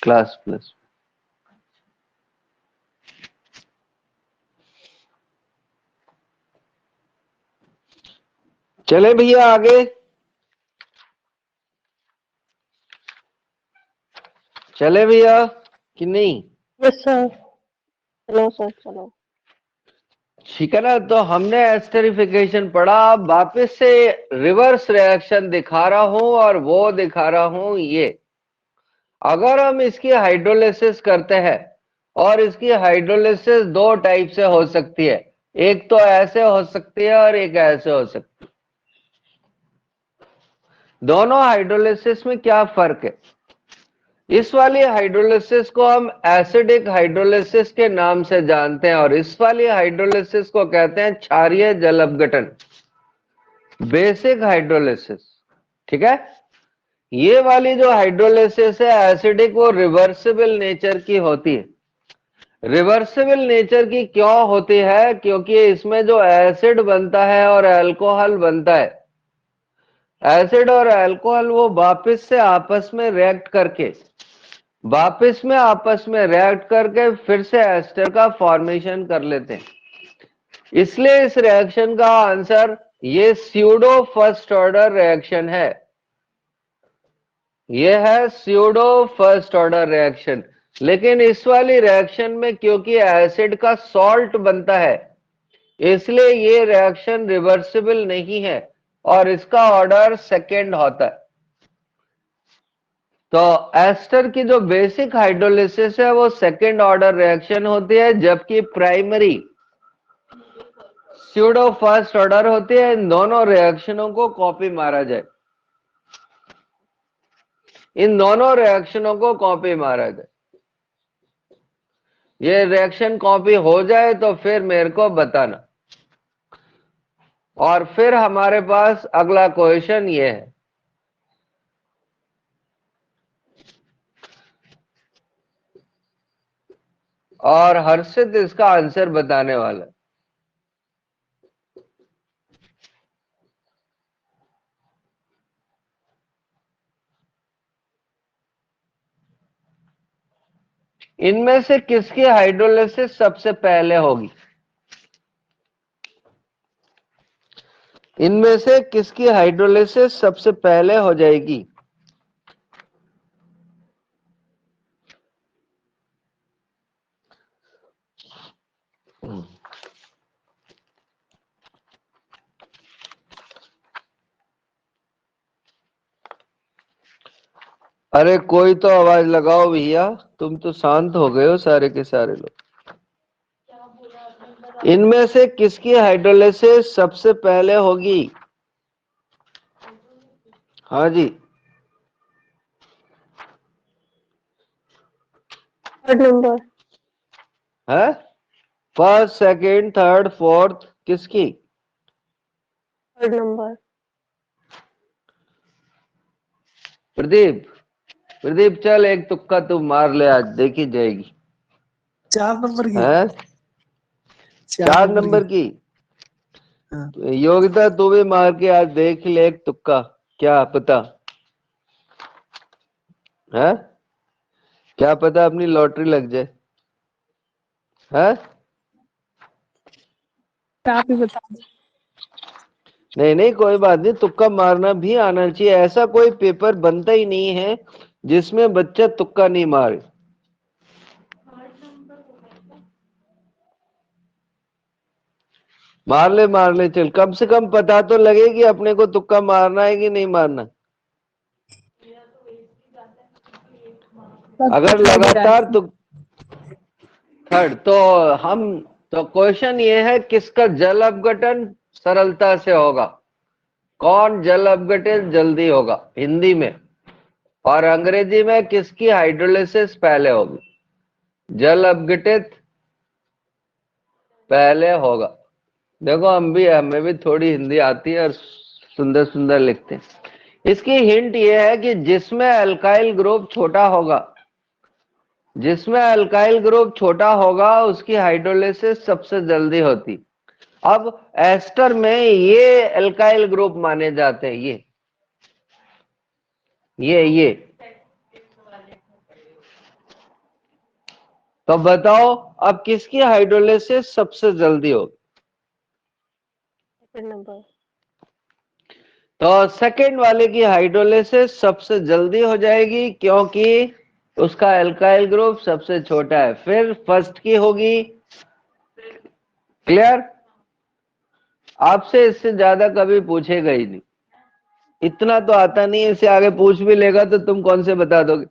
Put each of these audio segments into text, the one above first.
Class plus. चले भैया आगे। चले भैया कि नहीं? यस सर, चलो सर चलो। ठीक है ना, तो हमने एस्टरिफिकेशन पढ़ा। अब वापस से रिवर्स रिएक्शन दिखा रहा हूं और वो दिखा रहा हूं ये। अगर हम इसकी हाइड्रोलिसिस करते हैं, और इसकी हाइड्रोलिसिस दो टाइप से हो सकती है, एक तो ऐसे हो सकती है और एक ऐसे हो सकती है। दोनों हाइड्रोलिसिस में क्या फर्क है? इस वाली हाइड्रोलिसिस को हम एसिडिक हाइड्रोलिसिस के नाम से जानते हैं, और इस वाली हाइड्रोलिसिस को कहते हैं क्षारीय जल अपघटन, बेसिक हाइड्रोलिसिस। ठीक है, ये वाली जो हाइड्रोलिसिस है एसिडिक, वो रिवर्सिबल नेचर की होती है। रिवर्सिबल नेचर की क्यों होती है? क्योंकि इसमें जो एसिड बनता है और अल्कोहल बनता है, एसिड और अल्कोहल वो वापस से आपस में रिएक्ट करके फिर से एस्टर का फॉर्मेशन कर लेते हैं। इसलिए इस रिएक्शन का आंसर ये स्यूडो फर्स्ट ऑर्डर रिएक्शन है। ये है स्यूडो फर्स्ट ऑर्डर रिएक्शन। लेकिन इस वाली रिएक्शन में क्योंकि एसिड का सॉल्ट बनता है, इसलिए ये रिएक्शन रिवर्सिबल नहीं है और इसका ऑर्डर सेकेंड होता है। तो एस्टर की जो बेसिक हाइड्रोलिसिस है वो सेकेंड ऑर्डर रिएक्शन होती है, जबकि प्राइमरी स्यूडो फर्स्ट ऑर्डर होती है। इन दोनों रिएक्शनों को कॉपी मारा जाए, इन दोनों रिएक्शनों को कॉपी मारा जाए। ये रिएक्शन कॉपी हो जाए तो फिर मेरे को बताना। और फिर हमारे पास अगला क्वेश्चन ये है, और हर्षित इसका आंसर बताने वाला है। इनमें से किसकी हाइड्रोलिसिस सबसे पहले होगी? इनमें से किसकी हाइड्रोलिसिस सबसे पहले हो जाएगी? अरे कोई तो आवाज लगाओ भैया, तुम तो शांत हो गए हो सारे के सारे लोग। इनमें से किसकी हाइड्रोलिसिस सबसे पहले होगी? हाँ जी, थर्ड नंबर। है फर्स्ट, सेकंड, थर्ड, फोर्थ, किसकी? Third number. प्रदीप, प्रदीप चल एक तुक्का तू मार ले, आज देखी जाएगी। 4 नंबर की। है 4 नंबर की। हाँ। योगिता तू भी मार के आज देख ले एक तुक्का, क्या पता है, क्या पता अपनी लॉटरी लग जाए। है आप ही बता दो। नहीं नहीं कोई बात नहीं, तुक्का मारना भी आना चाहिए। ऐसा कोई पेपर बनता ही नहीं है जिसमें बच्चा तुक्का नहीं मारे। मार ले चल, कम से कम पता तो लगे कि अपने को तुक्का मारना है कि नहीं मारना। अगर लगातार तो थर्ड, तो हम तो क्वेश्चन ये है किसका जल अपघटन सरलता से होगा, कौन जल अपघटित जल्दी होगा हिंदी में, और अंग्रेजी में किसकी हाइड्रोलिसिस पहले होगी? जल अपघटित पहले होगा। देखो हमें भी थोड़ी हिंदी आती है और सुंदर सुंदर लिखते हैं। इसकी हिंट ये है कि जिसमें अल्काइल ग्रुप छोटा होगा, जिसमें अल्काइल ग्रुप छोटा होगा उसकी हाइड्रोलिसिस सबसे जल्दी होती। अब एस्टर में ये अल्काइल ग्रुप माने जाते हैं, ये तो बताओ अब किसकी हाइड्रोलिसिस सबसे जल्दी होगी? Second number. तो सेकंड वाले की हाइड्रोलिसिस सबसे जल्दी हो जाएगी क्योंकि उसका एल्काइल ग्रुप सबसे छोटा है। फिर फर्स्ट की होगी। क्लियर? आपसे इससे ज्यादा कभी पूछेगा ही नहीं, इतना तो आता नहीं है। इससे आगे पूछ भी लेगा तो तुम कौन से बता दोगे?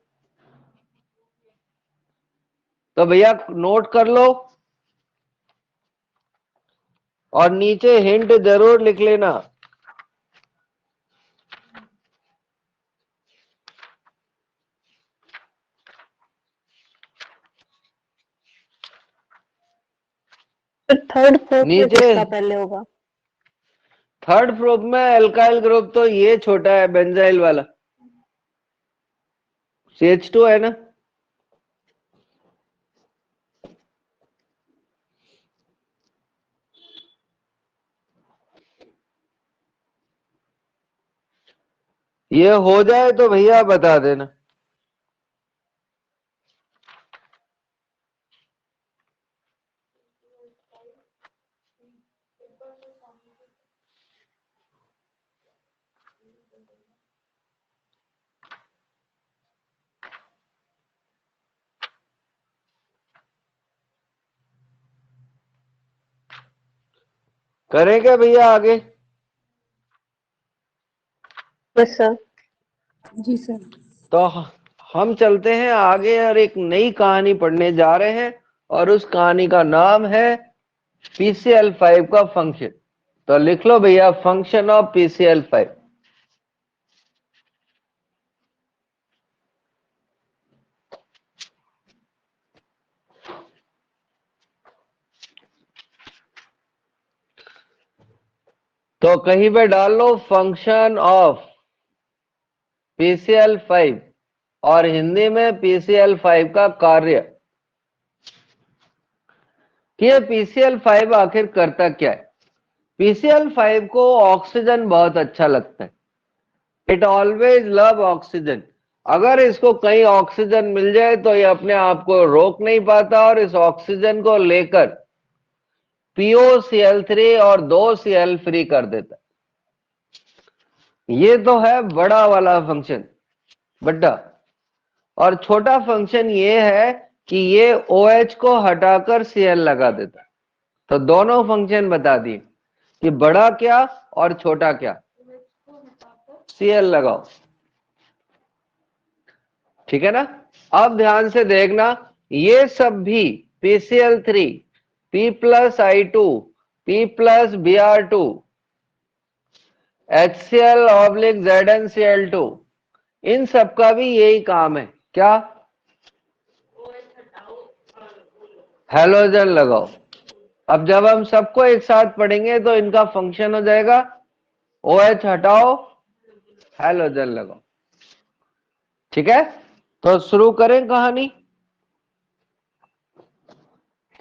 तो भैया नोट कर लो और नीचे हिंट जरूर लिख लेना। फिर थर्ड फोर्थ में नीचे किसका पहले होगा? थर्ड ग्रुप में एल्काइल ग्रुप तो ये छोटा है, बेंजाइल वाला CH2 है ना। ये हो जाए तो भैया बता देना। करेंगे भैया आगे? Yes sir. जी सर। तो हम चलते हैं आगे और एक नई कहानी पढ़ने जा रहे हैं और उस कहानी का नाम है PCl5 का फंक्शन। तो लिख लो भैया, फंक्शन ऑफ PCl5। तो कहीं पे डाल लो फंक्शन ऑफ PCl5 और हिंदी में PCl5 का कार्य। कि ये PCl5 आखिर करता क्या है? PCl5 को ऑक्सीजन बहुत अच्छा लगता है। It always love oxygen. अगर इसको कहीं ऑक्सीजन मिल जाए तो ये अपने आप को रोक नहीं पाता और इस ऑक्सीजन को लेकर POCl3 और 2 Cl फ्री कर देता है। ये तो है बड़ा वाला फंक्शन, बड़ा। और छोटा फंक्शन ये है कि ये OH को हटाकर Cl लगा देता है। तो दोनों फंक्शन बता दिए कि बड़ा क्या और छोटा क्या। Cl लगाओ, ठीक है ना। अब ध्यान से देखना, ये सब भी PCl3, P+I2, P+Br2, HCl/ZnCl2, इन सब का भी यही काम है। क्या? हैलोजन लगाओ। अब जब हम सबको एक साथ पढ़ेंगे तो इनका फंक्शन हो जाएगा OH हटाओ, हैलोजन लगाओ। ठीक है, तो शुरू करें कहानी?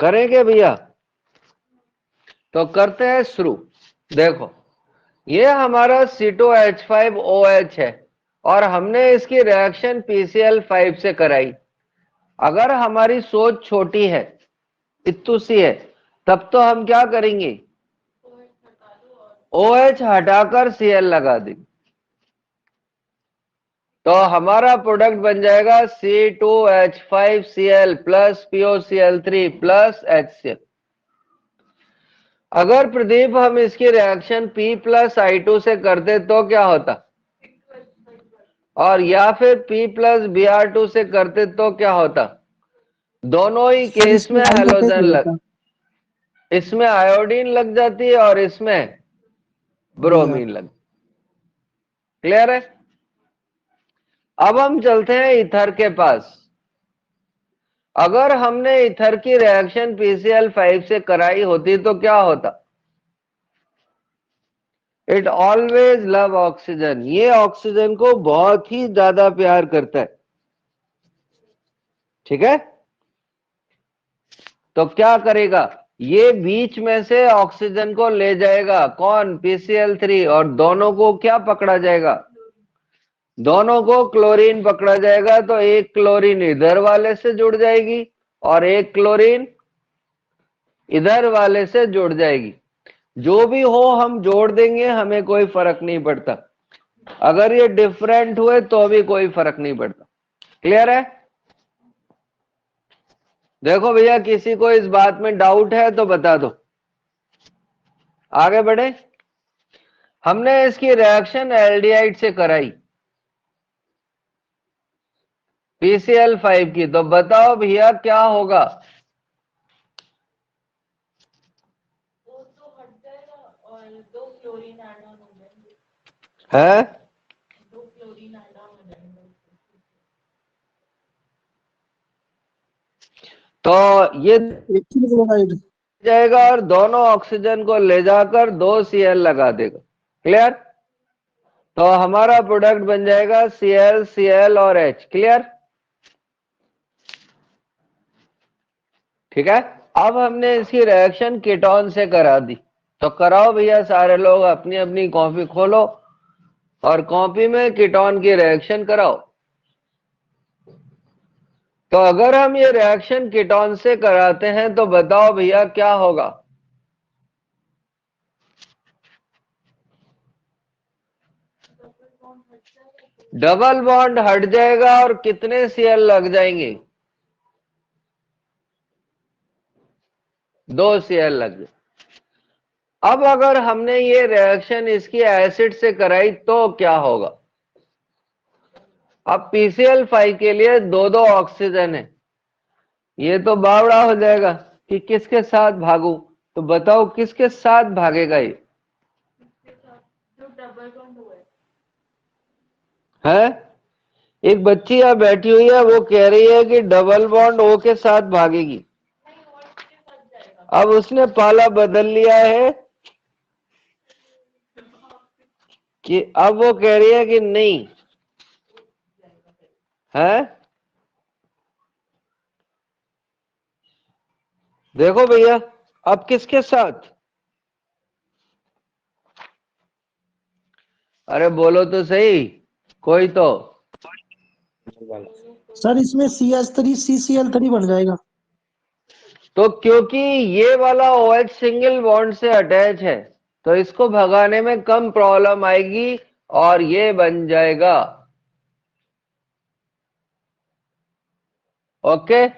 करेंगे भैया? तो करते हैं शुरू। देखो, ये हमारा C2H5OH है और हमने इसकी रिएक्शन PCl5 से कराई। अगर हमारी सोच छोटी है, इत्तू सी है, तब तो हम क्या करेंगे? OH हटाकर Cl लगा देंगे। तो हमारा प्रोडक्ट बन जाएगा C2H5Cl plus POCl3 plus HCl। अगर प्रदीप हम इसकी रिएक्शन P+I2 से करते तो क्या होता? और या फिर P+Br2 से करते तो क्या होता? दोनों ही सर केस इसमें में आयरन अटैक हैलोजन हो लग, जाता। इसमें आयोडीन लग जाती है और इसमें भैया ब्रोमीन लग। क्लियर है? अब हम चलते हैं ईथर के पास। अगर हमने ईथर की रिएक्शन PCl5 से कराई होती तो क्या होता? It always love oxygen. ये ऑक्सीजन को बहुत ही ज्यादा प्यार करता है। ठीक है, तो क्या करेगा? ये बीच में से ऑक्सीजन को ले जाएगा। कौन? PCl3। और दोनों को क्या पकड़ा जाएगा? दोनों को क्लोरीन पकड़ा जाएगा। तो एक क्लोरीन इधर वाले से जुड़ जाएगी और एक क्लोरीन इधर वाले से जुड़ जाएगी। जो भी हो हम जोड़ देंगे, हमें कोई फर्क नहीं पड़ता। अगर ये डिफरेंट हुए तो भी कोई फर्क नहीं पड़ता। क्लियर है? देखो भैया, किसी को इस बात में डाउट है तो बता दो। आगे बढ़े। हमने इसकी रिएक्शन एल्डिहाइड से कराई PCl5 की, तो बताओ भैया क्या होगा? है तो ये एक ही क्लोराइड। जाएगा और दोनों ऑक्सीजन को ले जाकर 2Cl लगा देगा। क्लियर? तो हमारा प्रोडक्ट बन जाएगा Cl, Cl और H। क्लियर? ठीक है। अब हमने इसकी रिएक्शन कीटोन से करा दी, तो कराओ भैया सारे लोग, अपनी अपनी कॉपी खोलो और कॉपी में कीटोन की रिएक्शन कराओ। तो अगर हम ये रिएक्शन कीटोन से कराते हैं तो बताओ भैया क्या होगा? डबल बॉन्ड हट जाएगा और कितने Cl लग जाएंगे? 2Cl लग जाए। अब अगर हमने ये रिएक्शन इसकी एसिड से कराई तो क्या होगा? अब PCl5 के लिए दो दो ऑक्सीजन है, ये तो बावड़ा हो जाएगा कि किसके साथ भागू। तो बताओ किसके साथ भागेगा ये? है एक बच्ची यहां बैठी हुई है, वो कह रही है कि डबल बॉन्ड O के साथ भागेगी। अब उसने पाला बदल लिया है कि अब वो कह रही है कि नहीं है। देखो भैया, अब किसके साथ? अरे बोलो तो सही कोई तो। सर इसमें CH3 CCl3 बन जाएगा। तो क्योंकि ये वाला OH सिंगल बॉन्ड से अटैच है तो इसको भगाने में कम प्रॉब्लम आएगी और ये बन जाएगा। ओके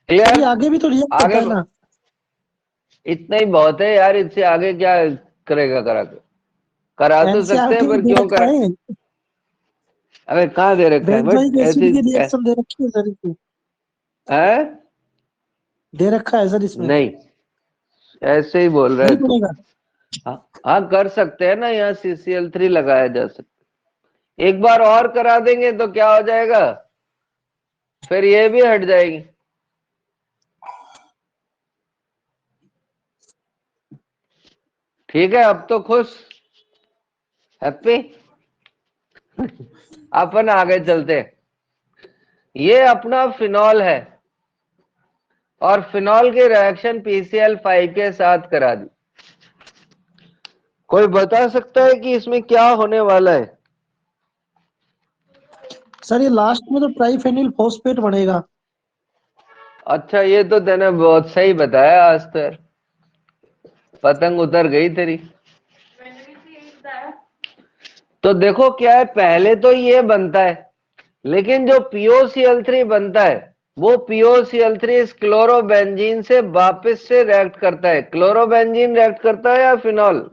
सर ये क्लियर? आगे भी तो रिएक्ट करता आगे है ना। इतना ही बहुत है यार, इससे आगे क्या करेगा? करा तो सकते हैं NCERT में पर दे क्यों रखा करा? है। अबे कहाँ दे रखा है बट बेंजोइक ऐसी एसिड की रिएक्शन दे रखी है सर इसमें। है? दे रखा है सर इसमें। नहीं, ऐसे ही बोल रहे नहीं तू। बनेगा। हाँ हाँ, कर सकते हैं ना, यहाँ CCl3 लगाया जा सकता। एक बार और करा देंगे तो क्या हो जाएगा, फिर ये भी हट जाएगी। ठीक है, अब तो खुश, हैप्पी। अपन आगे चलते हैं। ये अपना फिनॉल है और फिनॉल की रिएक्शन PCl5 के साथ करा दी। कोई बता सकता है कि इसमें क्या होने वाला है? सर ये लास्ट में तो ट्राइफेनिल फॉस्फेट बनेगा। अच्छा, ये तो तूने बहुत सही बताया, आज तो यार पतंग उतर गई तेरी। तो देखो क्या है, पहले तो ये बनता है, लेकिन जो POCl3 बनता है वो POCl3 इस क्लोरोबेंजीन से वापस से रिएक्ट करता है। क्लोरोबेंजीन रिएक्ट करता है या फिनॉल?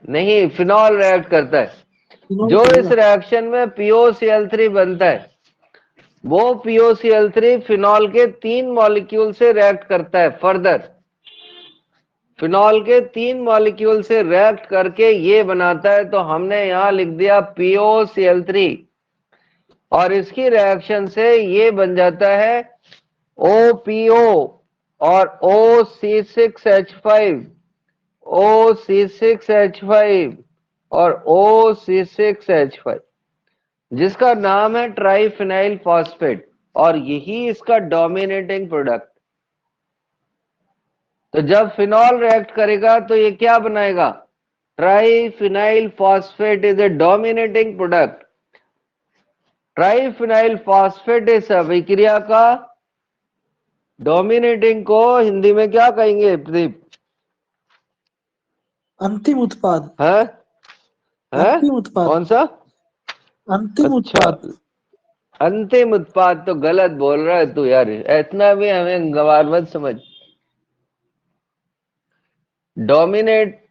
नहीं, फिनॉल रिएक्ट करता है। फिनॉल जो इस करेगा। रिएक्शन में POCl3 बनता है वो POCl3 फिनॉल के 3 मॉलिक्यूल से रिएक्ट करता है। फर्दर फिनॉल के 3 मॉलिक्यूल से रिएक्ट करके ये बनाता है, तो हमने यहां लिख दिया POCl3 और इसकी रिएक्शन से ये बन जाता है OPO और OC6H5, OC6H5 और OC6H5, जिसका नाम है ट्राइफिनाइल फॉस्फेट, और यही इसका डोमिनेटिंग प्रोडक्ट। तो जब फिनॉल रिएक्ट करेगा तो ये क्या बनाएगा? Triphenyl phosphate is a dominating product. Triphenyl phosphate इस अभिक्रिया का डोमिनेटिंग को हिंदी में क्या कहेंगे प्रदीप? अंतिम उत्पाद। है अंतिम उत्पाद। कौन सा? अंतिम अच्छा, उत्पाद। अंतिम उत्पाद तो गलत बोल रहा है तू यार, इतना भी हमें गंवार मत समझ। डोमिनेट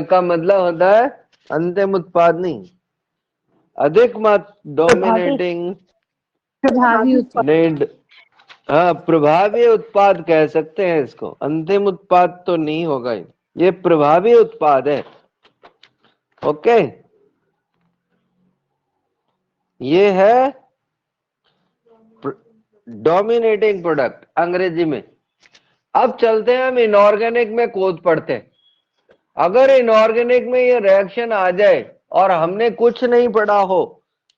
का मतलब होता है अंतिम उत्पाद नहीं, अधिक मात्रा प्रभावी डोमिनेटिंग प्रभावी उत्पाद। नेड। हाँ, प्रभावी उत्पाद कह सकते हैं इसको, अंतिम उत्पाद तो नहीं होगा ये प्रभावी उत्पाद है। ओके, ये है डोमिनेटिंग प्रोडक्ट अंग्रेजी में। अब चलते हैं हम इनऑर्गेनिक में कूद पड़ते हैं। अगर इनऑर्गेनिक में ये रिएक्शन आ जाए और हमने कुछ नहीं पढ़ा हो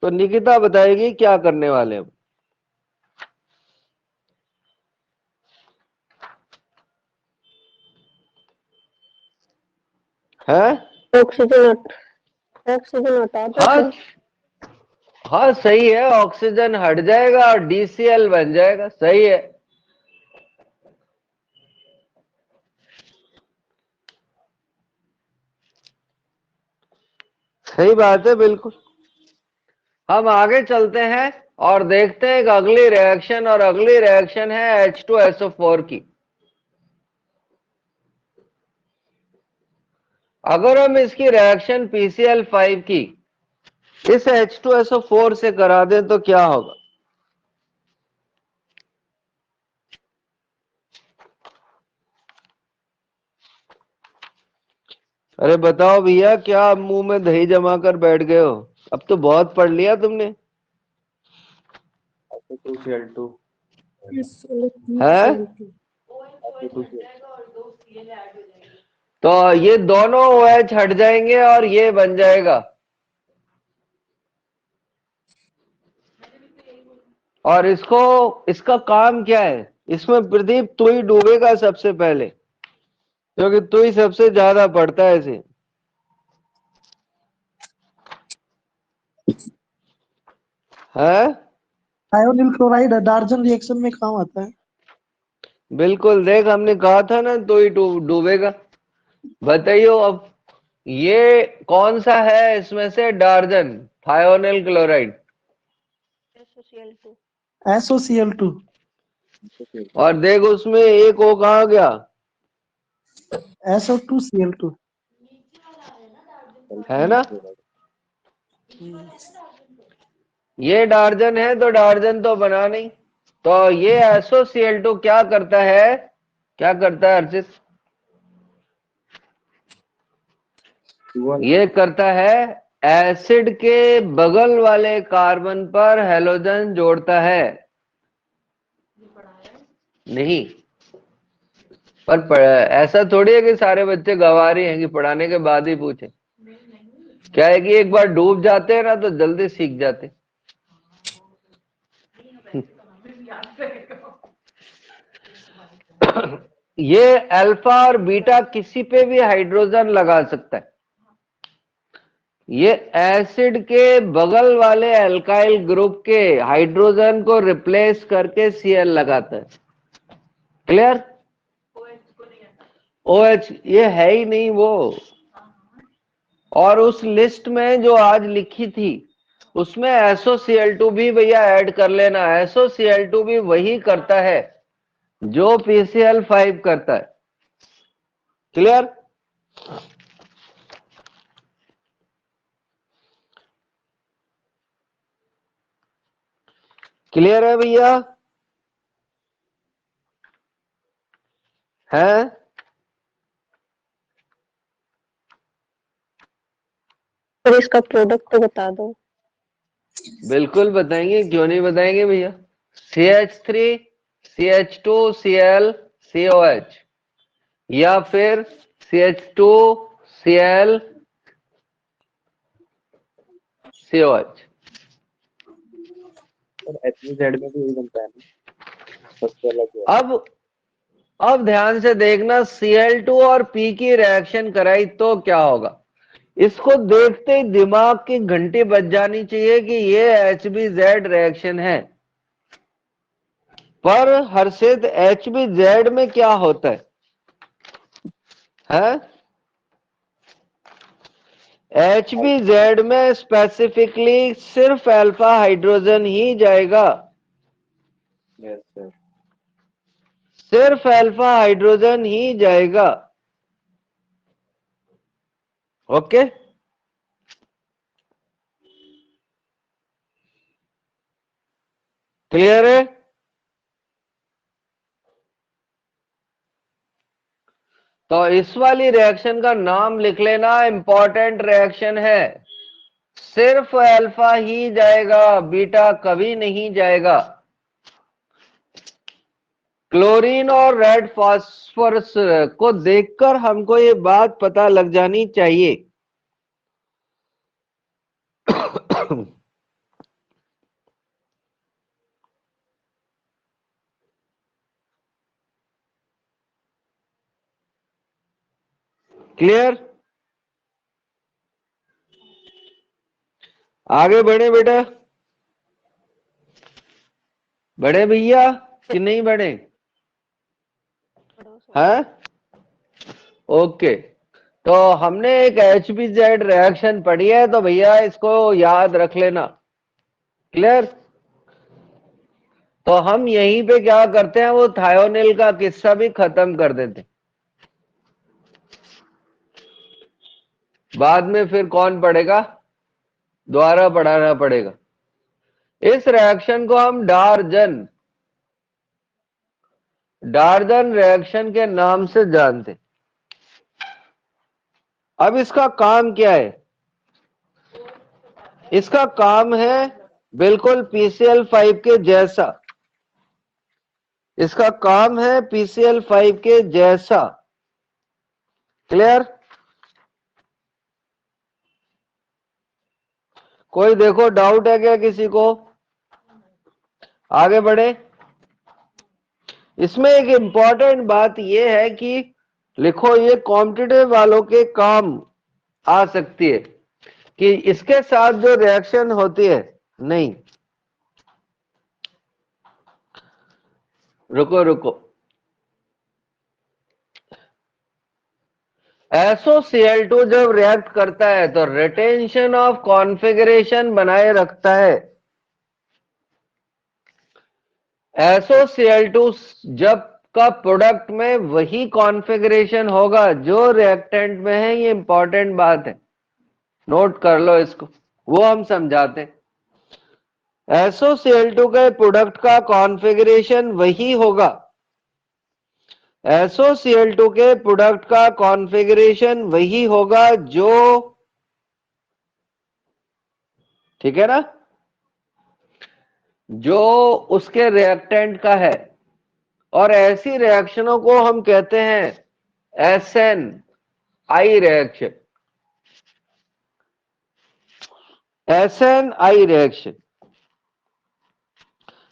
तो निकिता बताएगी क्या करने वाले हैं। है? ऑक्सीजन ऑक्सीजन हटा दो हाँ, फिर। हाँ सही है, ऑक्सीजन हट जाएगा और DCl बन जाएगा, सही है। सही बात है, बिल्कुल। हम आगे चलते हैं और देखते हैं एक अगली रिएक्शन, और अगली रिएक्शन है H2SO4 की। अगर हम इसकी रिएक्शन PCl5 की इस H2SO4 से करा दें तो क्या होगा? अरे बताओ भैया, क्या मुंह में दही जमा कर बैठ गए हो? अब तो बहुत पढ़ लिया तुमने। है? तो ये दोनों OH हट जाएंगे और ये बन जाएगा, और इसका काम क्या है? इसमें प्रदीप तू ही डूबेगा सबसे पहले, क्योंकि तू ही सबसे ज्यादा पढ़ता है इसे। है? थायोनिल क्लोराइड डार्जन रिएक्शन में काम आता है। बिल्कुल, देख हमने कहा था ना तू ही डूबेगा। बताइयो अब, ये कौन सा है इसमें से डार्जन थायोनिल क्लोराइड? SOCl2। SOCl2। और देख उसमें एक ओ कहाँ गया? SO2Cl2। है ना? ये डार्जन है तो डार्जन तो बना नहीं, तो ये SOCl2 क्या करता है? क्या करता है अर्चित? ये करता है एसिड के बगल वाले कार्बन पर हेलोजन जोड़ता है। नहीं, पर ऐसा थोड़ी है कि सारे बच्चे गंवारी हैं कि पढ़ाने के बाद ही पूछे। क्या है कि एक बार डूब जाते हैं ना तो जल्दी सीख जाते। ये अल्फा और बीटा किसी पे भी हाइड्रोजन लगा सकता है। ये एसिड के बगल वाले अल्काइल ग्रुप के हाइड्रोजन को रिप्लेस करके Cl लगाता है। क्लियर? OH ये है ही नहीं वो। और उस लिस्ट में जो आज लिखी थी उसमें SOCl2 भी भैया ऐड कर लेना। SOCl2 भी वही करता है जो PCl5 करता है। क्लियर? क्लियर है भैया? है? और इसका प्रोडक्ट तो बता दो। बिल्कुल बताएंगे, क्यों नहीं बताएंगे भैया। CH3 CH2 Cl COH, या फिर CH2 Cl COH। HZ में भी यही बनता है ना, सबसे अलग है। अब ध्यान से देखना, Cl2 और P की रिएक्शन कराई तो क्या होगा? इसको देखते ही दिमाग की घंटी बज जानी चाहिए कि ये HBZ रिएक्शन है। पर हर्षित HBZ में क्या होता है? HBZ में स्पेसिफिकली सिर्फ अल्फा हाइड्रोजन ही जाएगा, यस सर। सिर्फ अल्फा हाइड्रोजन ही जाएगा। ओके, क्लियर है? तो इस वाली रिएक्शन का नाम लिख लेना, इंपॉर्टेंट रिएक्शन है। सिर्फ अल्फा ही जाएगा, बीटा कभी नहीं जाएगा। क्लोरीन और रेड फास्फोरस को देखकर हमको ये बात पता लग जानी चाहिए। क्लियर? आगे बढ़े बेटा, बढ़े भैया कि नहीं बढ़े? है? ओके, तो हमने एक HBZ रिएक्शन पढ़ी है, तो भैया इसको याद रख लेना। क्लियर? तो हम यहीं पे क्या करते हैं, वो थायोनिल का किस्सा भी खत्म कर देते हैं। बाद में फिर कौन पढ़ेगा, दोबारा पढ़ाना पड़ेगा। इस रिएक्शन को हम डार्जन रिएक्शन के नाम से जानते। अब इसका काम क्या है? इसका काम है बिल्कुल PCl5 के जैसा। इसका काम है PCl5 के जैसा। क्लियर? कोई देखो डाउट है क्या किसी को? आगे बढ़े। इसमें एक इंपॉर्टेंट बात यह है कि लिखो, ये कॉम्पिटिटिव वालों के काम आ सकती है कि इसके साथ जो रिएक्शन होती है, नहीं रुको, SOCl2 जब रिएक्ट करता है तो रिटेंशन ऑफ कॉन्फ़िगरेशन बनाए रखता है। SOCl2 जब का प्रोडक्ट में वही कॉन्फ़िगरेशन होगा जो रिएक्टेंट में है। ये इंपॉर्टेंट बात है, नोट कर लो इसको, वो हम समझाते हैं। SOCl2 के प्रोडक्ट का कॉन्फ़िगरेशन वही होगा, SOCl2 के प्रोडक्ट का कॉन्फ़िगरेशन वही होगा जो, ठीक है ना, जो उसके रिएक्टेंट का है। और ऐसी रिएक्शनों को हम कहते हैं SNI रिएक्शन। SNI reaction.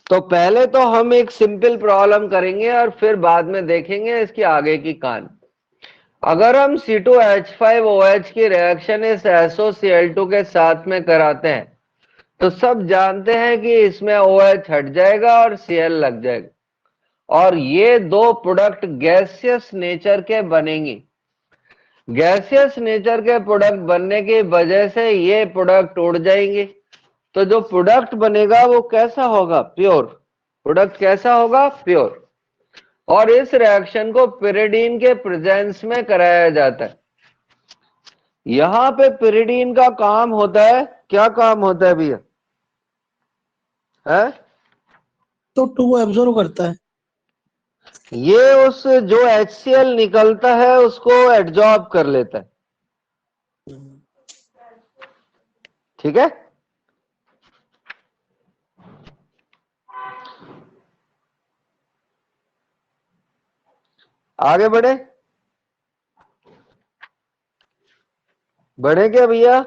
तो पहले तो हम एक सिंपल प्रॉब्लम करेंगे और फिर बाद में देखेंगे इसकी आगे की कहानी। अगर हम C2H5OH की रिएक्शन इस SOCl2 के साथ में कराते हैं तो सब जानते हैं कि इसमें OH हट जाएगा और Cl लग जाएगा, और ये दो प्रोडक्ट गैसियस नेचर के बनेंगे। गैसियस नेचर के प्रोडक्ट बनने की वजह से ये प्रोडक्ट उड़ जाएंगे। तो जो प्रोडक्ट बनेगा वो कैसा होगा? Pure product. कैसा होगा? प्योर। और इस रिएक्शन को पिरिडीन के प्रेजेंस में कराया जाता है। यहां पे पिरिडीन का काम होता है, क्या काम होता है भैया? है? तो टू को एब्जॉर्व करता है। ये उस जो HCl निकलता है उसको एब्जॉर्ब कर लेता है। ठीक है? आगे बढ़े, बढ़े क्या भैया?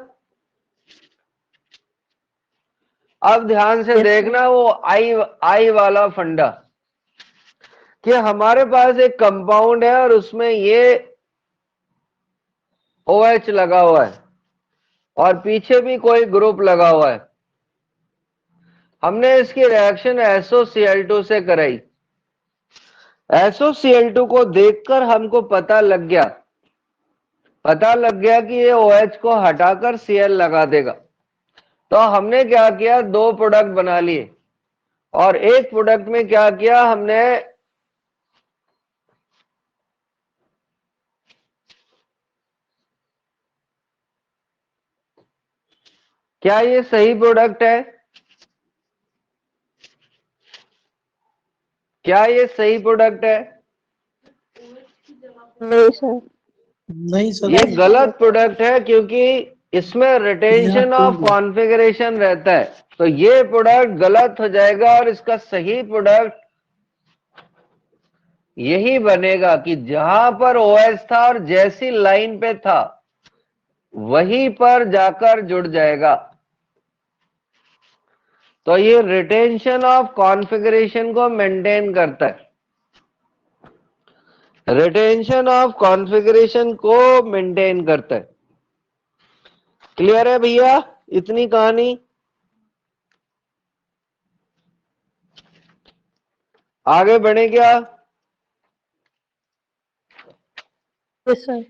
अब ध्यान से देखना वो आई वाला फंडा, कि हमारे पास एक कंपाउंड है और उसमें ये OH लगा हुआ है। और पीछे भी कोई ग्रुप लगा हुआ है। हमने इसकी रिएक्शन SOCl2 से कराई। SOCl2 को देखकर हमको पता लग गया कि ये OH को हटाकर Cl लगा देगा। तो हमने क्या किया, दो प्रोडक्ट बना लिए और एक प्रोडक्ट में क्या किया हमने, क्या ये सही प्रोडक्ट है? क्या ये सही प्रोडक्ट है? नहीं सर। नहीं सर। ये गलत प्रोडक्ट है क्योंकि इसमें रिटेंशन ऑफ कॉन्फ़िगरेशन रहता है। तो ये प्रोडक्ट गलत हो जाएगा और इसका सही प्रोडक्ट यही बनेगा कि जहां पर OH था और जैसी लाइन पे था वहीं पर जाकर जुड़ जाएगा। तो ये रिटेंशन ऑफ कॉन्फ़िगरेशन को मेंटेन करता है, रिटेंशन ऑफ कॉन्फ़िगरेशन को मेंटेन करता है। क्लियर है भैया इतनी कहानी? आगे बढ़े क्या? Yes sir.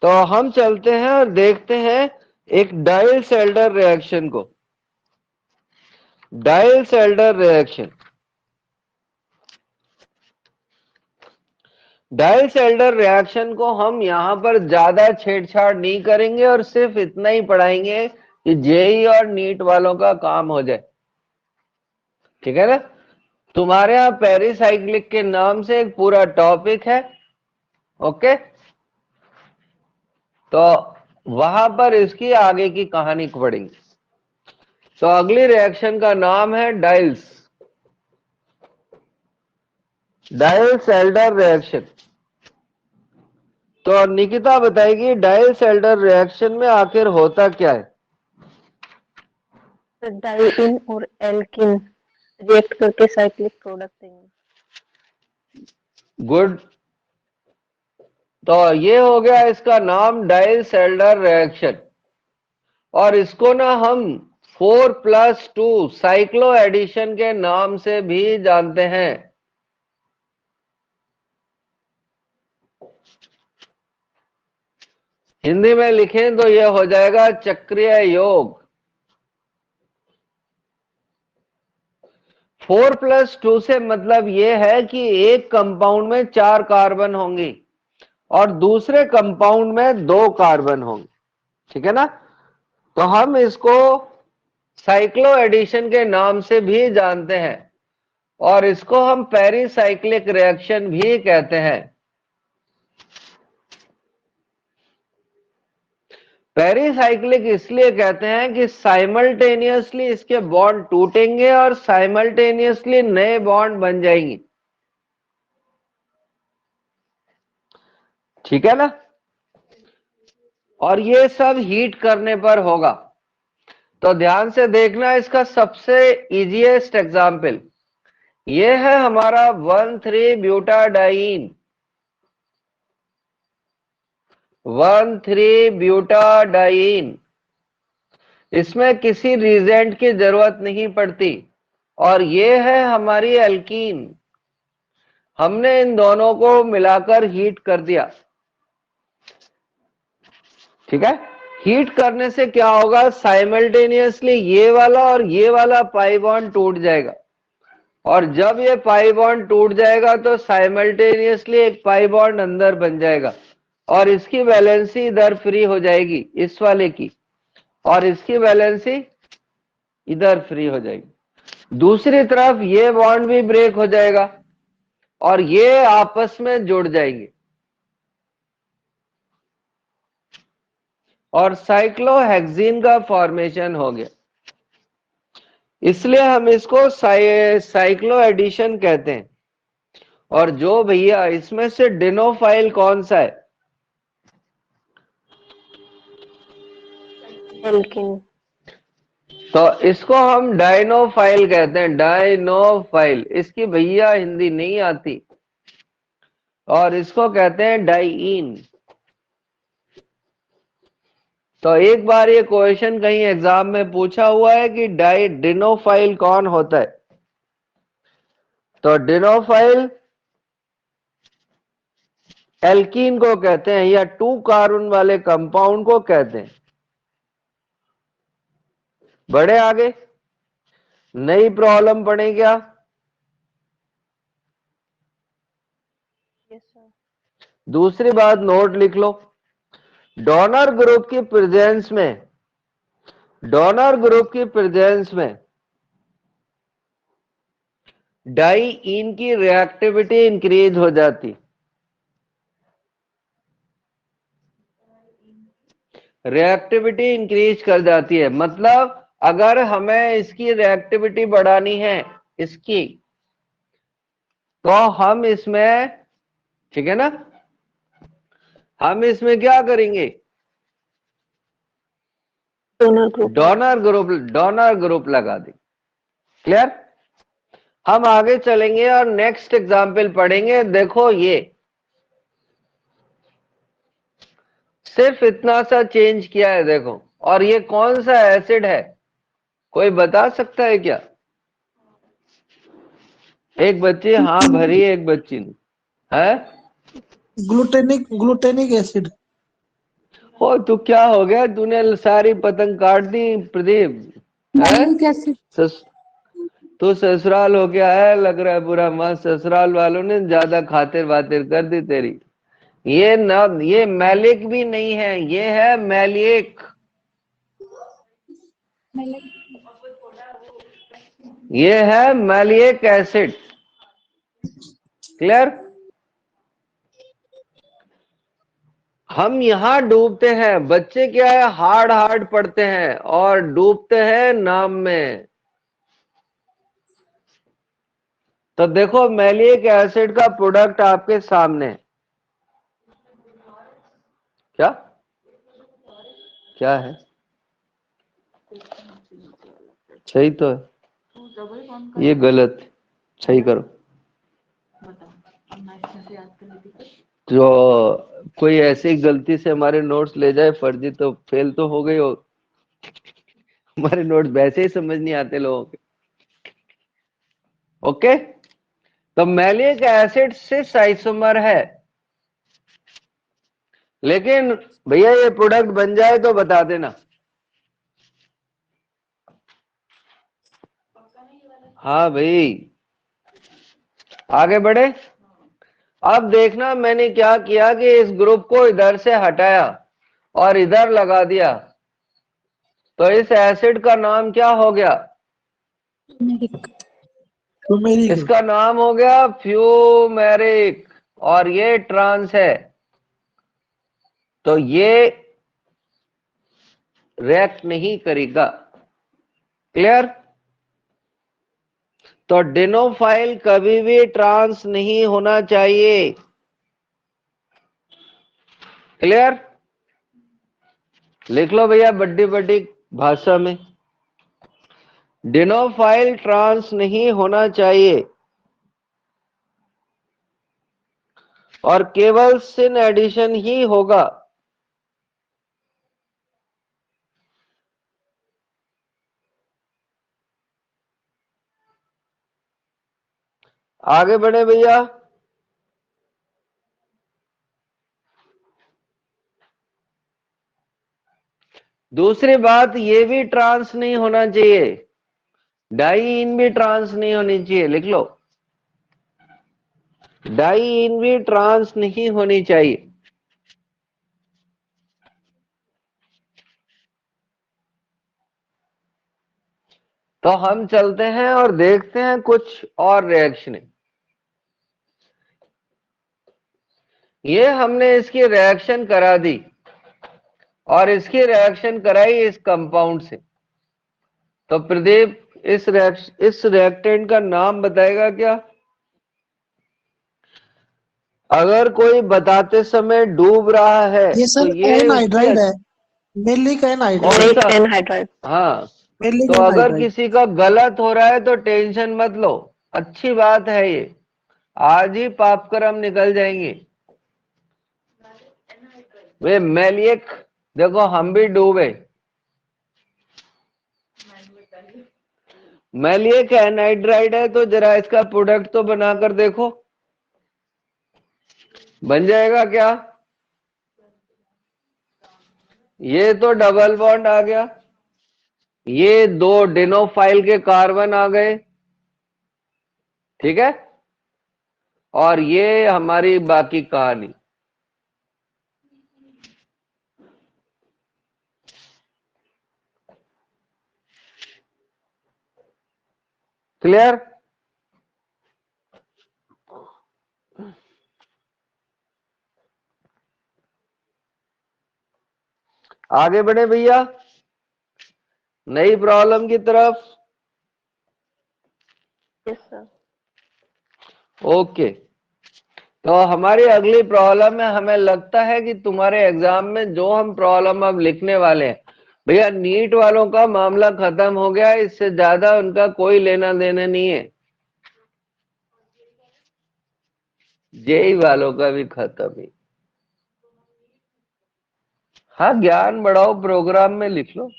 तो हम चलते हैं और देखते हैं एक डाइल्स-एल्डर रिएक्शन को। डाइल्स-एल्डर रिएक्शन, डाइल्स-एल्डर रिएक्शन को हम यहां पर ज्यादा छेड़छाड़ नहीं करेंगे और सिर्फ इतना ही पढ़ाएंगे कि जेई और नीट वालों का काम हो जाए। ठीक है ना? तुम्हारे यहां पेरिसाइक्लिक के नाम से एक पूरा टॉपिक है। ओके, तो वहां पर इसकी आगे की कहानी पढ़ेंगे। तो अगली रिएक्शन का नाम है डाइल्स-एल्डर रिएक्शन। तो निकिता बताएगी डाइल्स-एल्डर रिएक्शन में आखिर होता क्या है? डाइइन और एल्किन रिएक्ट करके साइक्लिक प्रोडक्ट देंगे। गुड। तो ये हो गया इसका नाम डाइल्स-एल्डर रिएक्शन। और इसको ना हम 4+2 साइक्लो एडिशन के नाम से भी जानते हैं। हिंदी में लिखें तो यह हो जाएगा चक्रीय योग। 4+2 से मतलब यह है कि एक कंपाउंड में 4 कार्बन होंगी और दूसरे कंपाउंड में 2 कार्बन होंगे। ठीक है ना? तो हम इसको साइक्लो एडिशन के नाम से भी जानते हैं और इसको हम पेरिसाइक्लिक रिएक्शन भी कहते हैं। पेरिसाइक्लिक इसलिए कहते हैं कि साइमल्टेनियसली इसके बॉन्ड टूटेंगे और साइमल्टेनियसली नए बॉन्ड बन जाएंगे। ठीक है ना? और ये सब हीट करने पर होगा। तो ध्यान से देखना, इसका सबसे इजीएस्ट एग्जाम्पल ये है हमारा 1,3-ब्यूटाडाइन। 1,3-ब्यूटाडाइन, इसमें किसी रिजेंट की जरूरत नहीं पड़ती और ये है हमारी एल्कीन। हमने इन दोनों को मिलाकर हीट कर दिया। ठीक है? हीट करने से क्या होगा, साइमल्टेनियसली ये वाला और ये वाला पाई बॉन्ड टूट जाएगा और जब ये पाई बॉन्ड टूट जाएगा तो साइमल्टेनियसली एक पाई बॉन्ड अंदर बन जाएगा और इसकी वैलेंसी इधर फ्री हो जाएगी इस वाले की और इसकी वैलेंसी इधर फ्री हो जाएगी। दूसरी तरफ ये बॉन्ड भी ब्रेक हो जाएगा और ये आपस में जुड़ जाएंगे और साइक्लोहेक्सीन का फॉर्मेशन हो गया। इसलिए हम इसको साइक्लो एडिशन कहते हैं। और जो भैया इसमें से डिनोफाइल कौन सा है? एल्किन। तो इसको हम डाइनोफाइल कहते हैं। डाइनोफाइल, इसकी भैया हिंदी नहीं आती और इसको कहते हैं डाइईन। तो एक बार ये क्वेश्चन कहीं एग्जाम में पूछा हुआ है कि डिनोफाइल कौन होता है। तो डिनोफाइल एल्कीन को कहते हैं या 2 कार्बन वाले कंपाउंड को कहते हैं। बढ़े आगे, नई प्रॉब्लम पढ़े क्या? Yes sir. दूसरी बात नोट लिख लो, डोनर ग्रुप की प्रेजेंस में, डोनर ग्रुप की प्रेजेंस में डाइईन की रिएक्टिविटी इंक्रीज हो जाती, रिएक्टिविटी इंक्रीज कर जाती है। मतलब अगर हमें इसकी रिएक्टिविटी बढ़ानी है इसकी, तो हम इसमें, ठीक है ना, हम इसमें क्या करेंगे? डोनर ग्रुप लगा दें। क्लियर? हम आगे चलेंगे और नेक्स्ट एग्जाम्पल पढ़ेंगे। देखो ये सिर्फ इतना सा चेंज किया है देखो, और ये कौन सा एसिड है कोई बता सकता है क्या? एक बच्ची हाँ भरी, एक बच्ची ने, है ग्लूटेनिक एसिड। ओ तू क्या हो गया, तूने सारी पतंग काट दी प्रदीप, है? तू ससुराल हो गया है लग रहा है पूरा मस्त। ससुराल वालों ने ज्यादा खातिर वातिर कर दी तेरी। ये न, ये मैलिक भी नहीं है, ये है मैलिक, ये है मैलिक एसिड। क्लियर? हम यहां डूबते हैं, बच्चे क्या है हार्ड हार्ड पढ़ते हैं और डूबते हैं नाम में। तो देखो मैलिक एसिड का प्रोडक्ट आपके सामने है। क्या क्या है? सही तो है, ये गलत, सही करो। जो कोई ऐसी गलती से हमारे नोट्स ले जाए फर्जी, तो फेल तो हो गई हो। हमारे नोट्स वैसे ही समझ नहीं आते लोगों के। ओके, तो मैलिक एसिड सिस आइसोमर है, लेकिन भैया ये प्रोडक्ट बन जाए तो बता देना। हाँ भाई, आगे बढ़े। अब देखना मैंने क्या किया कि इस ग्रुप को इधर से हटाया और इधर लगा दिया, तो इस एसिड का नाम क्या हो गया? इसका नाम हो गया फ्यूमेरिक, और ये ट्रांस है, तो ये रिएक्ट नहीं करेगा। क्लियर? तो डिनोफाइल कभी भी ट्रांस नहीं होना चाहिए। क्लियर? लिख लो भैया बड़ी बड़ी भाषा में, डिनोफाइल ट्रांस नहीं होना चाहिए और केवल सिन एडिशन ही होगा। आगे बढ़े भैया। दूसरी बात, ये भी ट्रांस नहीं होना चाहिए, डाइईन भी ट्रांस नहीं होनी चाहिए। लिख लो, डाइईन भी ट्रांस नहीं होनी चाहिए। तो हम चलते हैं और देखते हैं कुछ और रिएक्शनें। ये हमने इसकी रिएक्शन करा दी और इसकी रिएक्शन कराई इस कंपाउंड से। तो प्रदीप इस रिएक्टेंट का नाम बताएगा क्या? अगर कोई बताते समय डूब रहा है ये तो सर ये एनहाइड्राइड है, मैलिक एनहाइड्राइड। कौन सा? एनहाइड्राइड। हाँ, मैलिक तो अगर एनहाइड्राइड। किसी का गलत हो रहा है तो टेंशन मत लो, अच्छी बात है ये, आज ही पाप कर्म निकल जाएंगे। वे मैलिक देखो हम भी डूबे। मैलिएक एनहाइड्राइड है तो जरा इसका प्रोडक्ट तो बनाकर देखो, बन जाएगा क्या? ये तो डबल बॉन्ड आ गया, ये दो डिनोफाइल के कार्बन आ गए, ठीक है, और ये हमारी बाकी कहानी। क्लियर? आगे बढ़े भैया नई प्रॉब्लम की तरफ। Yes sir. ओके, तो हमारी अगली प्रॉब्लम में हमें लगता है कि तुम्हारे एग्जाम में जो हम प्रॉब्लम अब लिखने वाले हैं, भैया नीट वालों का मामला खत्म हो गया, इससे ज्यादा उनका कोई लेना देना नहीं है। जेई वालों का भी खत्म ही। हाँ, ज्ञान बढ़ाओ प्रोग्राम में लिख लो।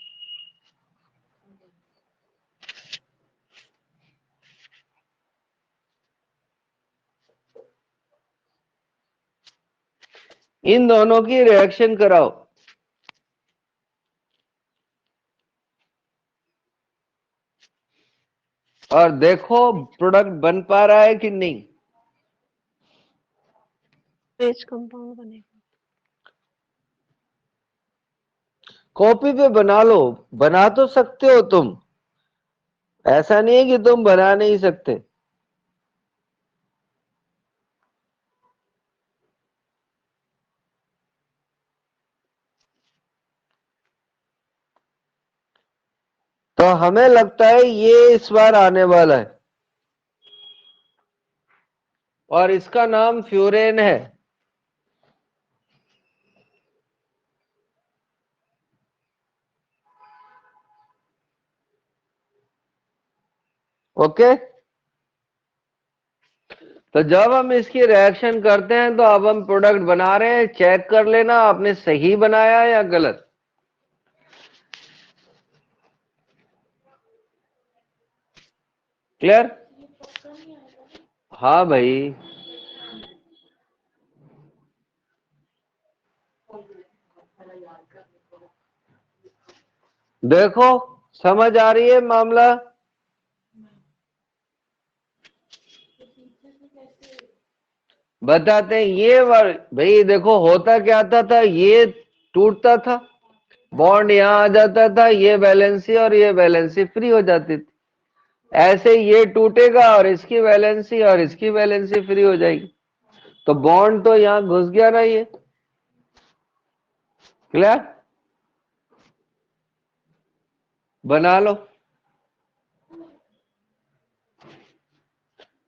इन दोनों की रिएक्शन कराओ और देखो प्रोडक्ट बन पा रहा है कि नहीं। पेज कंपाउंड बनेगा। कॉपी पे बना लो, बना तो सकते हो तुम, ऐसा नहीं है कि तुम बना नहीं सकते। तो हमें लगता है ये इस बार आने वाला है और इसका नाम फ्यूरेन है। ओके, तो जब हम इसकी रिएक्शन करते हैं तो अब हम प्रोडक्ट बना रहे हैं, चेक कर लेना आपने सही बनाया या गलत। क्लियर? हाँ भाई, देखो समझ आ रही है मामला? बताते हैं ये भाई देखो होता क्या था, ये टूटता था, बॉन्ड यहां आ जाता था, ये वैलेंसी और ये वैलेंसी फ्री हो जाती थी। ऐसे ये टूटेगा और इसकी वैलेंसी और इसकी वैलेंसी फ्री हो जाएगी, तो बॉन्ड तो यहां घुस गया ना ये। क्लियर? बना लो।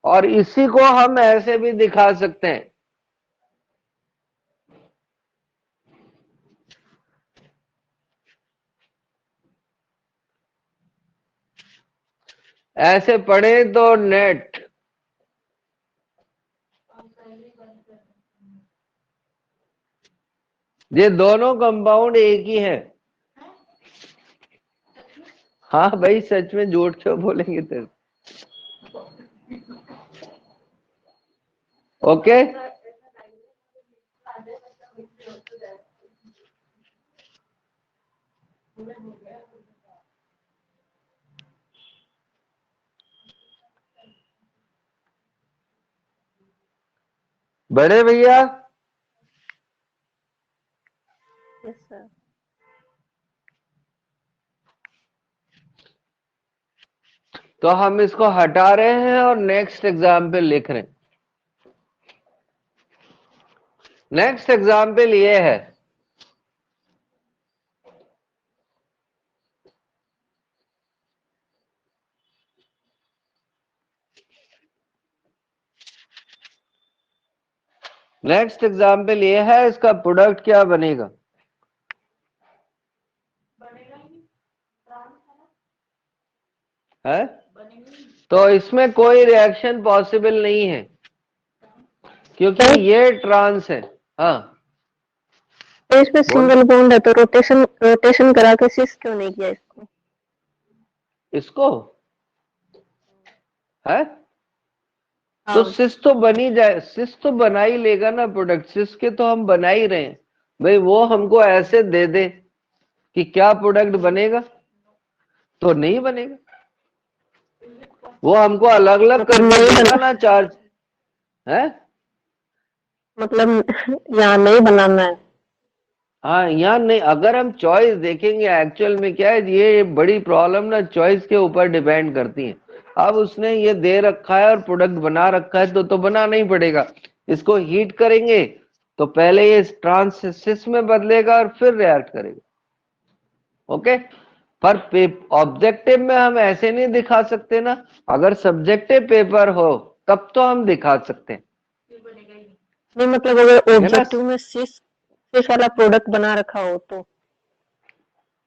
और इसी को हम ऐसे भी दिखा सकते हैं, ऐसे पढ़े तो नेट, ये दोनों कंपाउंड एक ही हैं। हाँ भाई सच में, झूठ क्यों बोलेंगे तेरे? ओके, बड़े भैया यस सर। तो हम इसको हटा रहे हैं और नेक्स्ट एग्जाम्पल लिख रहे हैं। नेक्स्ट एग्जाम्पल ये है, नेक्स्ट एग्जाम्पल ये है, इसका प्रोडक्ट क्या बनेगा? है तो इसमें कोई रिएक्शन पॉसिबल नहीं है क्योंकि ये ट्रांस है। हाँ, पेज पे सिंगल बॉन्ड है तो रोटेशन करा के सिस क्यों नहीं किया इसको? इसको है तो हाँ, सिस तो बनी जाए, सिस तो बना ही लेगा ना प्रोडक्ट, सिस के तो हम बना ही रहे हैं भाई। वो हमको ऐसे दे दे कि क्या प्रोडक्ट बनेगा, तो नहीं बनेगा। वो हमको अलग अलग मतलब करके नहीं देगा बना, ना चार्ज है। मतलब यहाँ नहीं बनाना है। हाँ यहाँ नहीं, अगर हम चॉइस देखेंगे एक्चुअल में क्या है, ये बड़ी प्रॉब्लम ना चॉइस के ऊपर डिपेंड करती है। अब उसने ये दे रखा है और प्रोडक्ट बना रखा है तो बनाना ही पड़ेगा। इसको हीट करेंगे तो पहले ये ट्रांसिस में बदलेगा और फिर रिएक्ट करेगा। ओके, पर ऑब्जेक्टिव में हम ऐसे नहीं दिखा सकते ना। अगर सब्जेक्टिव पेपर हो तब तो हम दिखा सकते हैं, नहीं मतलब अगर ठीक है ना। ऑब्जेक्टिव में सिस वाला प्रोडक्ट बना रखा हो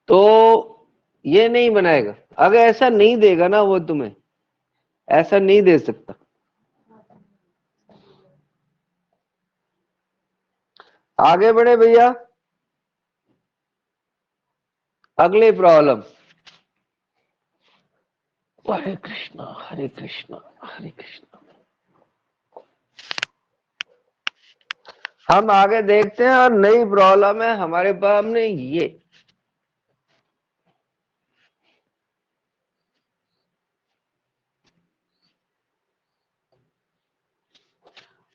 तो ये नहीं बनाएगा, अगर ऐसा नहीं देगा ना वो तुम्हें, ऐसा नहीं दे सकता। आगे बढ़े भैया, अगली प्रॉब्लम। हरे कृष्णा हरे कृष्णा हरे कृष्णा। हम आगे देखते हैं और नई प्रॉब्लम है हमारे पास में ये।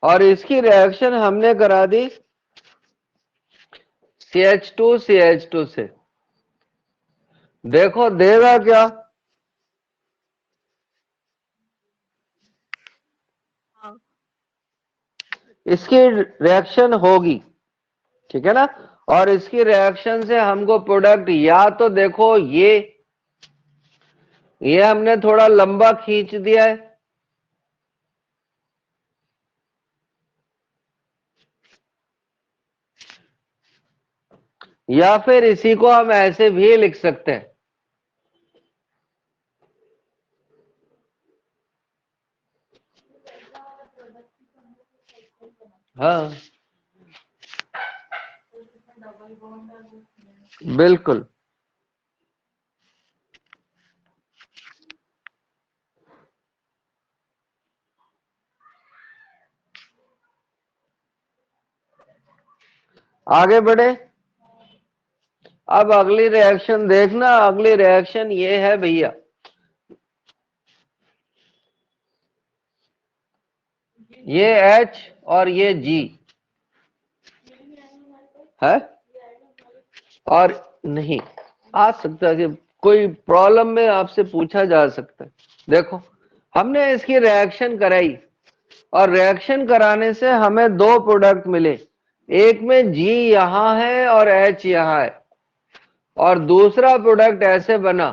और इसकी रिएक्शन हमने करा दी CH2 से। देखो देगा क्या, हाँ, इसकी रिएक्शन होगी, ठीक है ना। और इसकी रिएक्शन से हमको प्रोडक्ट, या तो देखो ये हमने थोड़ा लंबा खींच दिया है, या फिर इसी को हम ऐसे भी लिख सकते हैं। हाँ बिल्कुल। आगे बढ़े। अब अगली रिएक्शन देखना, अगली रिएक्शन ये है भैया, ये H और ये G है। और नहीं आ सकता है कि कोई प्रॉब्लम में आपसे पूछा जा सकता है। देखो हमने इसकी रिएक्शन कराई और रिएक्शन कराने से हमें दो प्रोडक्ट मिले, एक में G यहां है और H यहां है, और दूसरा प्रोडक्ट ऐसे बना,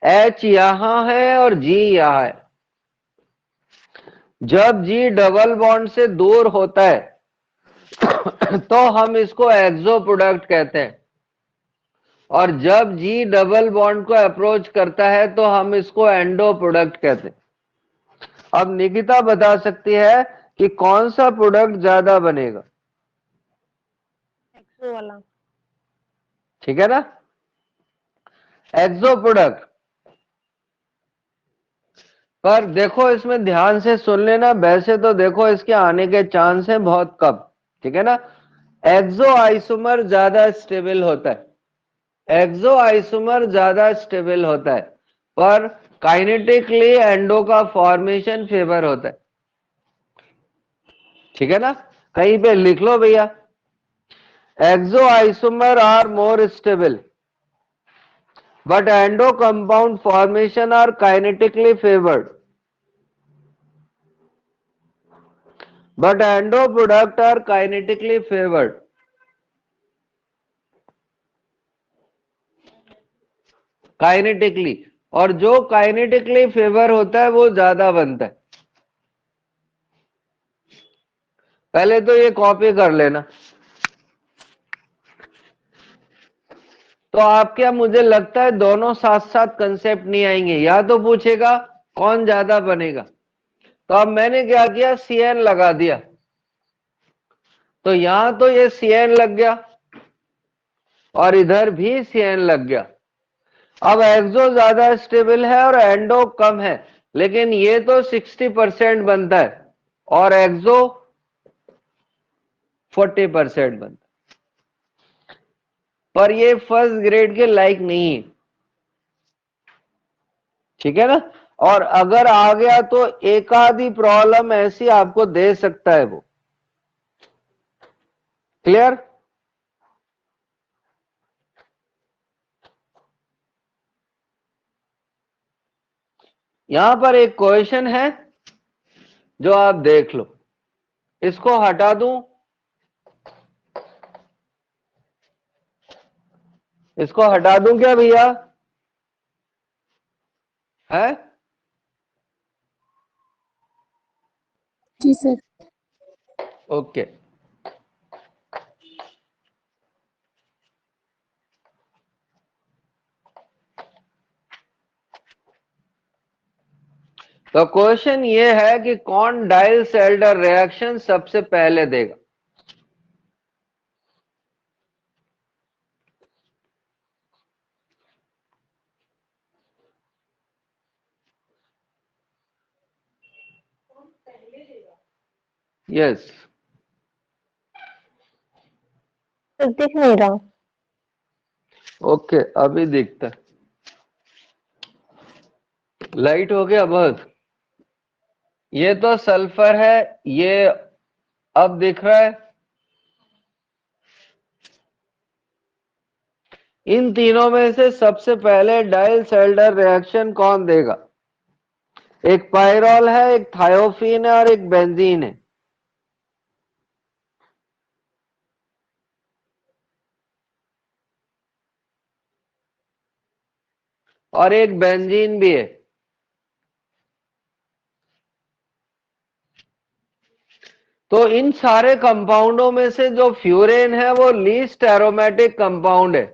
H यहां है और G यहां है। जब G डबल बॉन्ड से दूर होता है तो हम इसको एक्सो प्रोडक्ट कहते हैं, और जब G डबल बॉन्ड को अप्रोच करता है तो हम इसको एंडो प्रोडक्ट कहते हैं। अब निकिता बता सकती है कि कौन सा प्रोडक्ट ज्यादा बनेगा, एक्सो वाला। ठीक है ना, एक्सो प्रोडक्ट। पर देखो इसमें ध्यान से सुन लेना, वैसे तो देखो इसके आने के चांस है बहुत कम, ठीक है ना। एक्सो आइसोमर ज्यादा स्टेबल होता है, एक्सो आइसोमर ज्यादा स्टेबल होता है, पर काइनेटिकली एंडो का फॉर्मेशन फेवर होता है, ठीक है ना। कहीं पे लिख लो भैया, exo isomer are more stable but endo compound formation are kinetically favored, but endo product are kinetically favored। Kinetically, और जो काइनेटिकली फेवर होता है वो ज्यादा बनता है। पहले तो ये कॉपी कर लेना। तो आपके, मुझे लगता है दोनों साथ साथ कंसेप्ट नहीं आएंगे, या तो पूछेगा कौन ज्यादा बनेगा? तो अब मैंने क्या किया, CN लगा दिया, तो यहां तो ये CN लग गया और इधर भी CN लग गया। अब एक्सो ज्यादा स्टेबल है और एंडो कम है, लेकिन ये तो 60% बनता है और एक्सो 40% बनता है, पर ये फर्स्ट ग्रेड के लायक नहीं है, ठीक है ना। और अगर आ गया तो एक आधी प्रॉब्लम ऐसी आपको दे सकता है वो। क्लियर? यहां पर एक क्वेश्चन है जो आप देख लो, इसको हटा दूं, इसको हटा दूं क्या भैया? है? जी सर। ओके। तो क्वेश्चन ये है कि कौन डाइल सेल्डर रिएक्शन सबसे पहले देगा? यस। सर दिख नहीं रहा। ओके, अभी दिखता है। लाइट हो गया बहुत। ये तो सल्फर है, ये अब दिख रहा है। इन तीनों में से सबसे पहले डाइल सेल्डर रिएक्शन कौन देगा? एक पायरॉल है, एक थायोफीन है और एक बेंजीन है। और एक बेंजीन भी है। तो इन सारे कंपाउंडों में से जो फ्यूरेन है वो लीस्ट एरोमेटिक कंपाउंड है।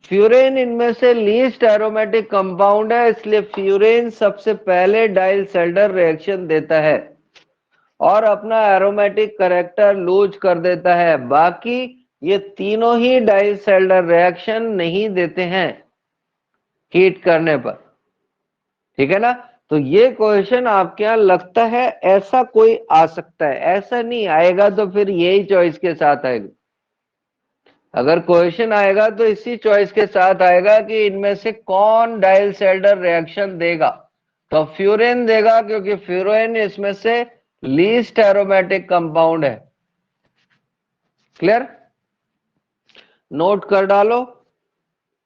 फ्यूरेन इनमें से लीस्ट एरोमेटिक कंपाउंड है, इसलिए फ्यूरेन सबसे पहले डाइल सेल्डर रिएक्शन देता है और अपना एरोमेटिक करेक्टर लूज कर देता है। बाकी ये तीनों ही डाइल सेल्डर रिएक्शन नहीं देते हैं हीट करने पर, ठीक है ना। तो ये क्वेश्चन आपके यहां लगता है ऐसा कोई आ सकता है, ऐसा नहीं आएगा तो फिर यही चॉइस के साथ आएगा। अगर क्वेश्चन आएगा तो इसी चॉइस के साथ आएगा कि इनमें से कौन डाइल सेल्डर रिएक्शन देगा, तो फ्यूरेन देगा, क्योंकि फ्यूरेन इसमें से लीस्ट एरोमेटिक कंपाउंड है। क्लियर? नोट कर डालो,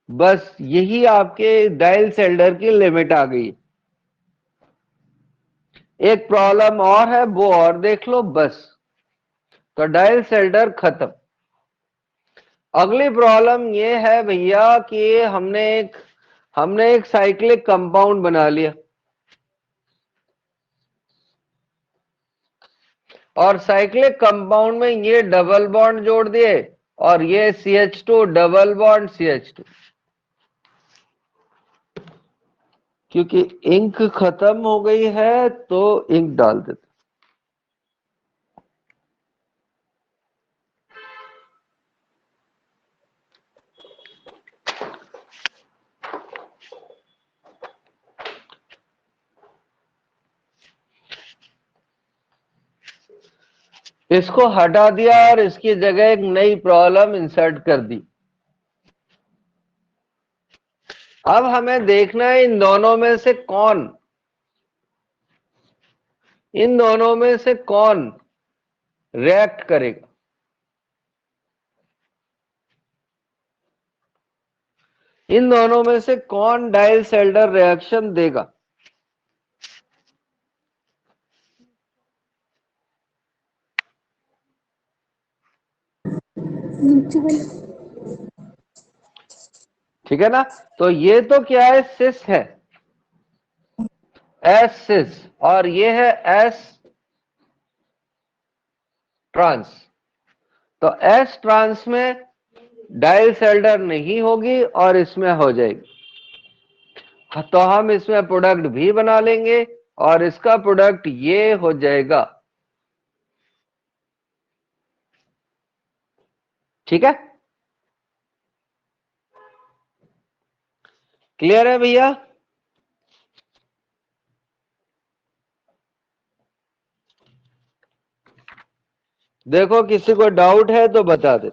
बस यही आपके डाइल सेल्डर की लिमिट आ गई। एक प्रॉब्लम और है, वो और देख लो बस, तो डाइल सेल्डर खत्म। अगली प्रॉब्लम ये है भैया कि हमने एक साइक्लिक कंपाउंड बना लिया और साइक्लिक कंपाउंड में ये डबल बॉन्ड जोड़ दिए और ये CH2 डबल बॉन्ड CH2। क्योंकि इंक खत्म हो गई है तो इंक डाल देते। इसको हटा दिया और इसकी जगह एक नई प्रॉब्लम इंसर्ट कर दी। अब हमें देखना है इन दोनों में से कौन रिएक्ट करेगा। इन दोनों में से कौन डाइल सेल्डर रिएक्शन देगा। ठीक है ना। तो ये तो क्या है, सिस है, एस सिस, और ये है एस ट्रांस। तो एस ट्रांस में डाइल सेल्डर नहीं होगी और इसमें हो जाएगी। तो हम इसमें प्रोडक्ट भी बना लेंगे और इसका प्रोडक्ट ये हो जाएगा। ठीक है, क्लियर है भैया? देखो किसी को डाउट है तो बता दे।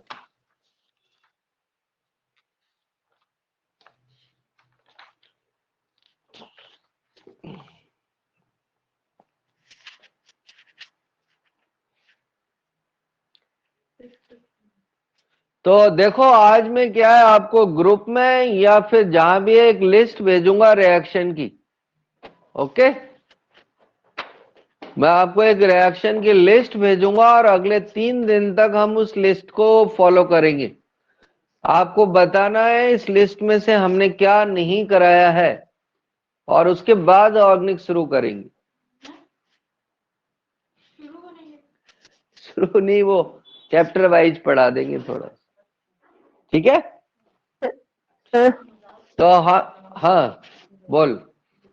तो देखो आज में क्या है, आपको ग्रुप में या फिर जहां भी एक लिस्ट भेजूंगा रिएक्शन की। ओके, मैं आपको एक रिएक्शन की लिस्ट भेजूंगा और अगले 3 दिन तक हम उस लिस्ट को फॉलो करेंगे। आपको बताना है इस लिस्ट में से हमने क्या नहीं कराया है और उसके बाद ऑर्गेनिक शुरू करेंगे। शुरू नहीं, वो चैप्टर वाइज पढ़ा देंगे थोड़ा। ठीक है, सर तो हाँ बोल।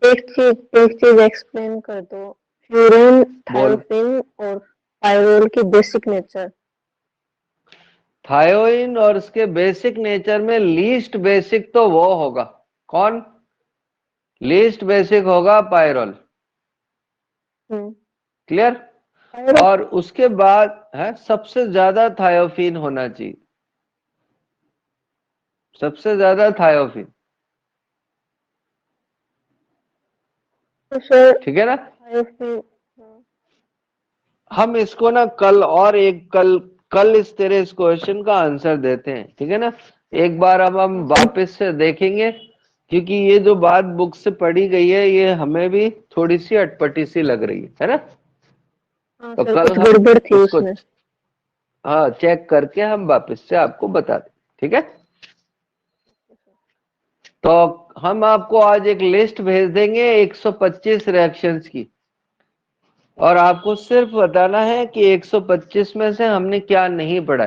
एक चीज एक्सप्लेन कर दो, फ्यूरिन, बोल। थायोफिन और पायरोल की बेसिक नेचर। थायोइन और उसके बेसिक नेचर में लीस्ट बेसिक तो वो होगा, कौन? लीस्ट बेसिक होगा पायरोल। क्लियर? और उसके बाद है सबसे ज्यादा थायोफिन होना चाहिए, सबसे ज्यादा थायोफिन। तो सर ठीक है ना? थायोफिन, हम इसको ना कल और एक कल इस तरह इस क्वेश्चन का आंसर देते हैं। ठीक है ना? एक बार अब हम वापस से देखेंगे क्योंकि ये जो बात बुक से पढ़ी गई है ये हमें भी थोड़ी सी अटपटी सी लग रही है ना? हाँ तो सर कल कुछ हम गड़बड़ थी उसको उसमें। हाँ चेक करके हम वापस से आपको बता दें। ठीक है, तो हम आपको आज एक लिस्ट भेज देंगे 125 रिएक्शंस की और आपको सिर्फ बताना है कि 125 में से हमने क्या नहीं पढ़ा।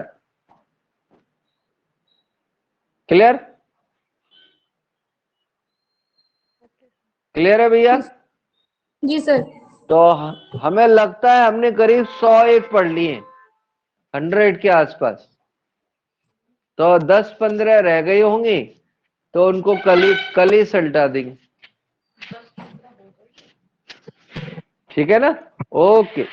क्लियर? क्लियर है भैया? जी सर। तो हमें लगता है हमने करीब 100 एक पढ़ लिए, 100 के आसपास। तो 10-15 रह गई होंगी तो उनको कल ही सल्टा देंगे। ठीक है ना? ओके।